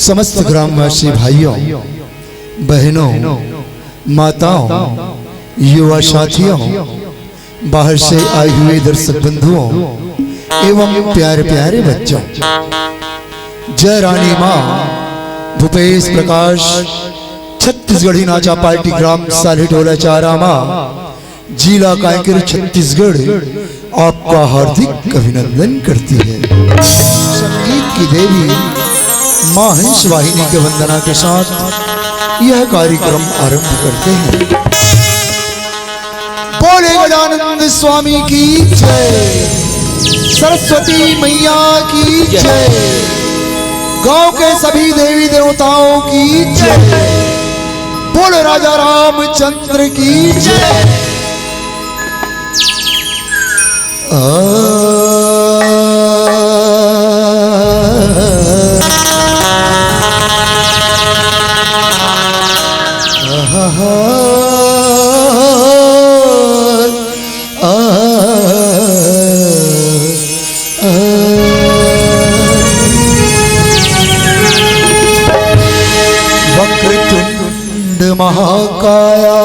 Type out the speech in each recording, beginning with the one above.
समस्त ग्रामवासी भाइयों बहनों माताओं युवा साथियों बाहर से आए हुए दर्शक बंधुओं एवं प्यारे प्यारे बच्चों, जय रानी माँ भूपेश प्रकाश छत्तीसगढ़ी नाचा पार्टी ग्राम सालेटोला चारामा जिला कांकेर छत्तीसगढ़ आपका हार्दिक अभिनंदन करती है। संगीत की देवी मां हंस वाहिनी के वंदना के साथ यह कार्यक्रम आरंभ करते हैं। बोले गजानंद स्वामी की जय, सरस्वती मैया की जय, गांव के सभी देवी देवताओं की जय, बोले राजा रामचंद्र की जय। वक्रतुंड महाकाया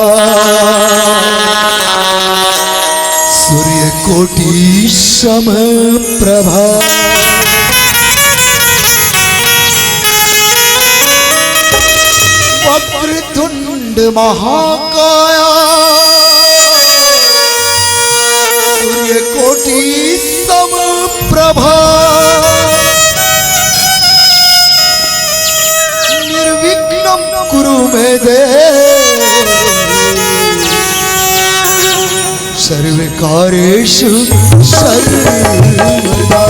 सूर्य कोटि समप्रभा वक्रतुंड महाकाया सूर्य कोटि समप्रभा निर्विघ्नं कुरु मे देव सर्वकार्येषु सर्वदा।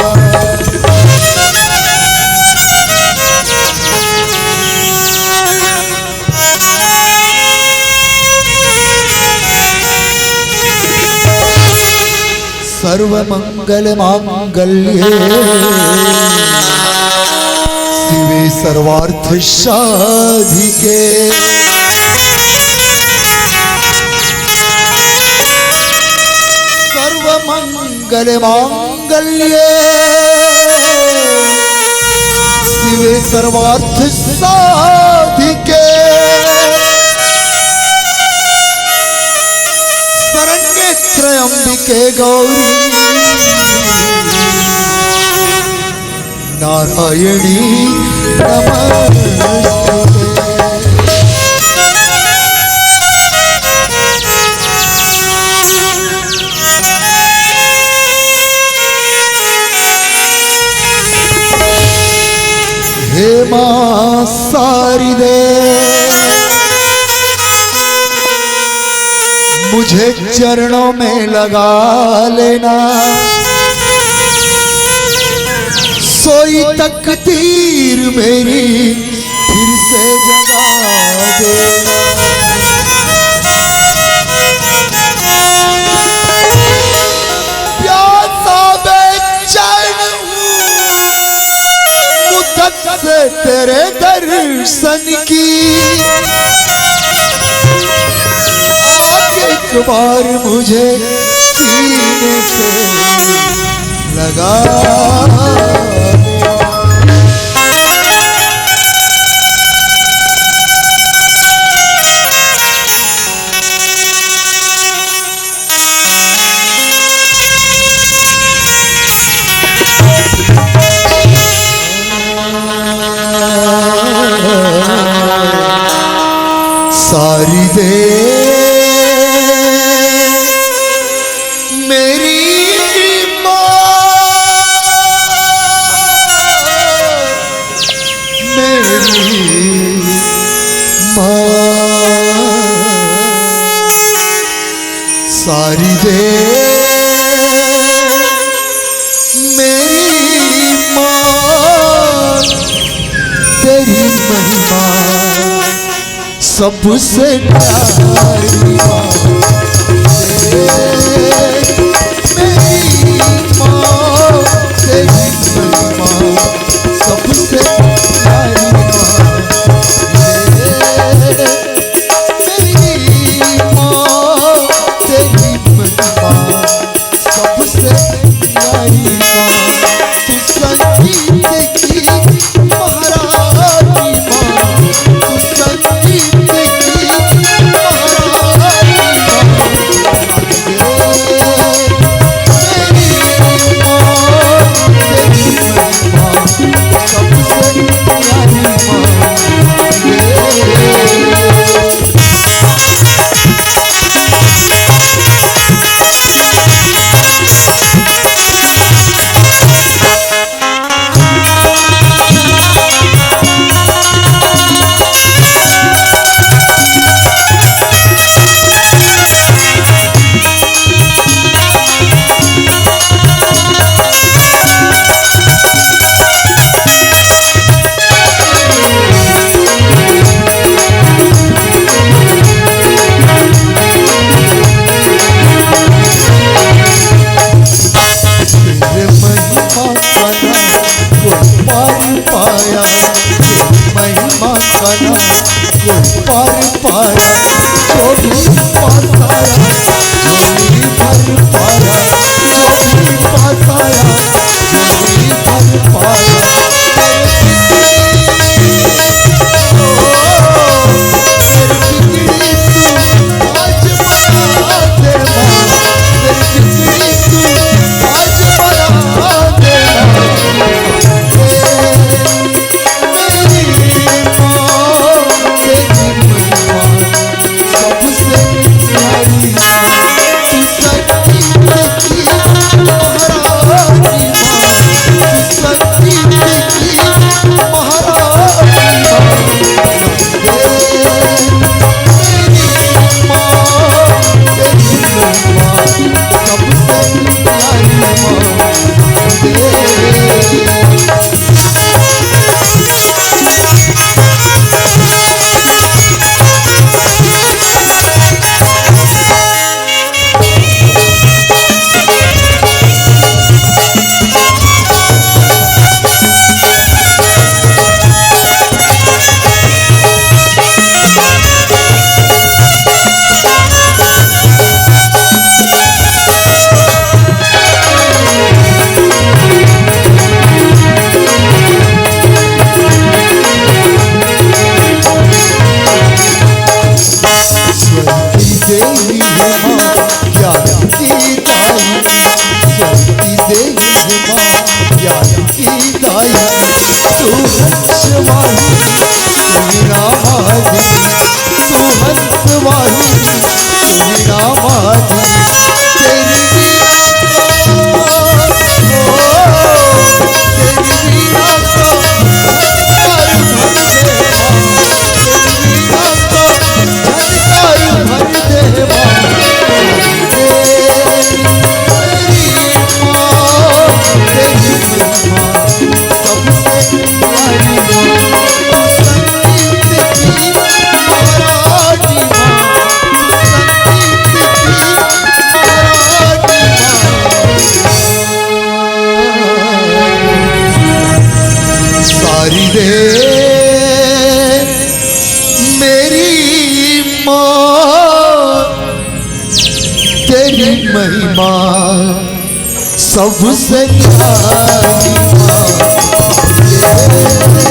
सर्वमंगल मांगल्ये शिवे सर्वार्थ साधिके सर्वमंगल मांगल्ये शिवे सर्वार्थ साधिके शरण्ये त्र्यंबिके गौरी नारायणी नमस्ते। हे मां शारदे मुझे चरणों में लगा लेना, सोई तकदीर मेरी फिर से जगा देना। प्यासा बेचैन मुद्दत से तेरे दर्शन की, एक बार मुझे सीने से लगा। शारदे शारदे मेरी माँ तेरी महिमा सबसे प्यारी माँ मेरी माँ तेरी महिमा सबसे प्यारी माँ मेरी माँ तेरी महिमा सबसे प्यारी माँ तू संगीत की महारानी माँ तू संगीत की महारानी माँ मेरी माँ तेरी महिमा सबसे प्यारी माँ कोई पार पाया जो भी पास आया जो भी भर पाया जो भी पास आया जो भी भर पाया तेरी महिमा सबसे प्यारी माँ